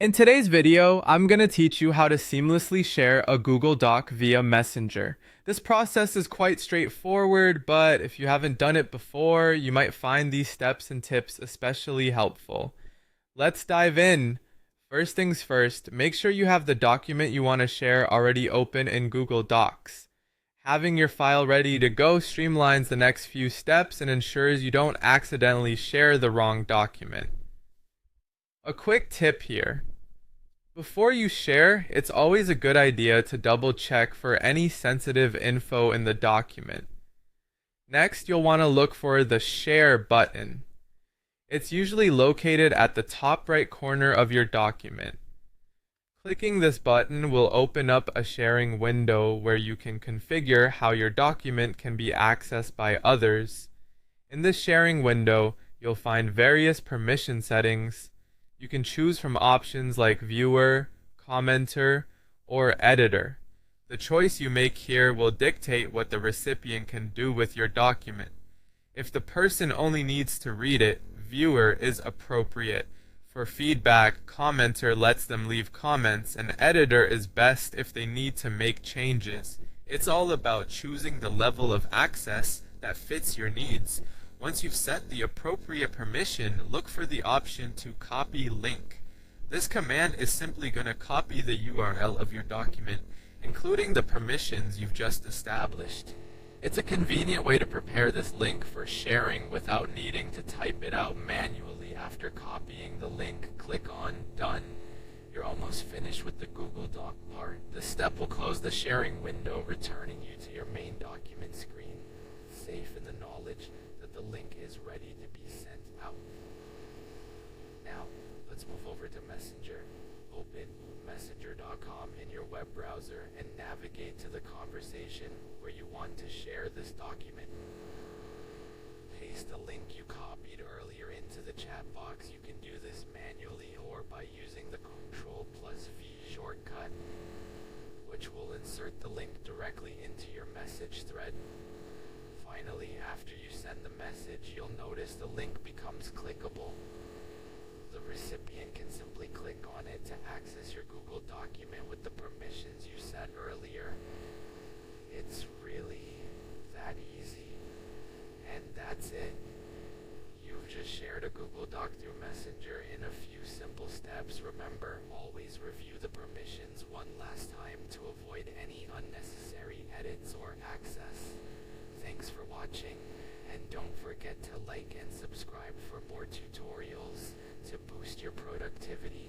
In today's video, I'm going to teach you how to seamlessly share a Google Doc via Messenger. This process is quite straightforward, but if you haven't done it before, you might find these steps and tips especially helpful. Let's dive in. First things first, make sure you have the document you want to share already open in Google Docs. Having your file ready to go streamlines the next few steps and ensures you don't accidentally share the wrong document. A quick tip here. Before you share, it's always a good idea to double check for any sensitive info in the document. Next, you'll want to look for the Share button. It's usually located at the top right corner of your document. Clicking this button will open up a sharing window where you can configure how your document can be accessed by others. In this sharing window, you'll find various permission settings. You can choose from options like viewer, commenter, or editor. The choice you make here will dictate what the recipient can do with your document. If the person only needs to read it, viewer is appropriate. For feedback, commenter lets them leave comments, and editor is best if they need to make changes. It's all about choosing the level of access that fits your needs. Once you've set the appropriate permission, look for the option to copy link. This command is simply going to copy the URL of your document, including the permissions you've just established. It's a convenient way to prepare this link for sharing without needing to type it out manually. After copying the link, click on Done. You're almost finished with the Google Doc part. This step will close the sharing window, returning you to your main document screen, safe in the knowledge that the link is ready to be sent out. Now, let's move over to Messenger. Open messenger.com in your web browser and navigate to the conversation where you want to share this document. Paste the link you copied earlier into the chat box. You can do this manually or by using the Ctrl+V shortcut, which will insert the link directly into your message thread. Finally, after you send the message, you'll notice the link becomes clickable. The recipient can simply click on it to access your Google document with the permissions you set earlier. It's really that easy. And that's it. You've just shared a Google Doc through Messenger in a few simple steps. Remember, always review the permissions one last time to avoid any unnecessary edits or access. Thanks for watching, and don't forget to like and subscribe for more tutorials to boost your productivity.